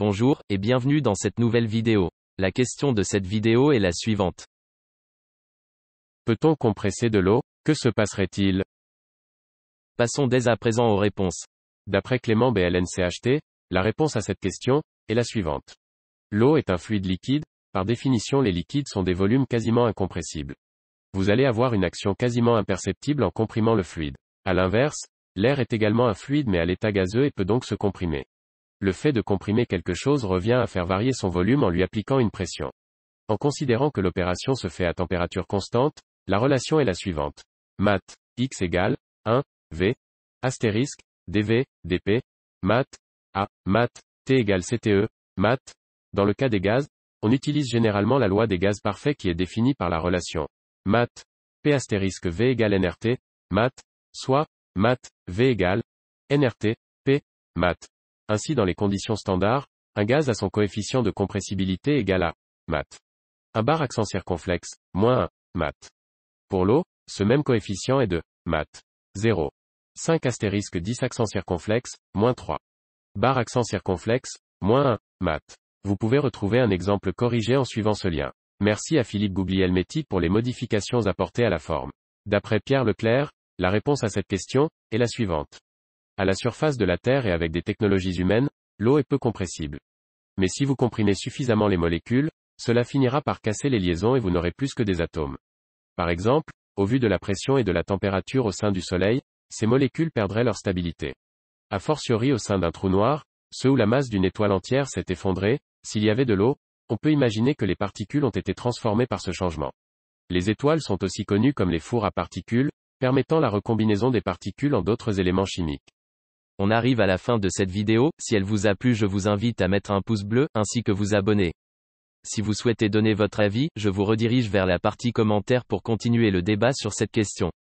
Bonjour, et bienvenue dans cette nouvelle vidéo. La question de cette vidéo est la suivante. Peut-on compresser de l'eau? Que se passerait-il? Passons dès à présent aux réponses. D'après Clément BLNCHT, la réponse à cette question est la suivante. L'eau est un fluide liquide, par définition les liquides sont des volumes quasiment incompressibles. Vous allez avoir une action quasiment imperceptible en comprimant le fluide. À l'inverse, l'air est également un fluide mais à l'état gazeux et peut donc se comprimer. Le fait de comprimer quelque chose revient à faire varier son volume en lui appliquant une pression. En considérant que l'opération se fait à température constante, la relation est la suivante. Mat, x égale 1, v, astérisque, dv, dp, mat, a, mat, t égale cte, mat. Dans le cas des gaz, on utilise généralement la loi des gaz parfaits qui est définie par la relation mat, p astérisque v égale nRT, mat, soit, mat, v égale nRT, p, mat. Ainsi dans les conditions standards, un gaz a son coefficient de compressibilité égal à mat. Un bar accent circonflexe, moins 1, mat. Pour l'eau, ce même coefficient est de mat. 0. 5 astérisque 10 accent circonflexe, moins 3. Bar accent circonflexe, moins 1, mat. Vous pouvez retrouver un exemple corrigé en suivant ce lien. Merci à Philippe Guglielmetti pour les modifications apportées à la forme. D'après Pierre Leclerc, la réponse à cette question est la suivante. À la surface de la Terre et avec des technologies humaines, l'eau est peu compressible. Mais si vous comprimez suffisamment les molécules, cela finira par casser les liaisons et vous n'aurez plus que des atomes. Par exemple, au vu de la pression et de la température au sein du Soleil, ces molécules perdraient leur stabilité. A fortiori au sein d'un trou noir, ceux où la masse d'une étoile entière s'est effondrée, s'il y avait de l'eau, on peut imaginer que les particules ont été transformées par ce changement. Les étoiles sont aussi connues comme les fours à particules, permettant la recombinaison des particules en d'autres éléments chimiques. On arrive à la fin de cette vidéo, si elle vous a plu je vous invite à mettre un pouce bleu, ainsi que vous abonner. Si vous souhaitez donner votre avis, je vous redirige vers la partie commentaires pour continuer le débat sur cette question.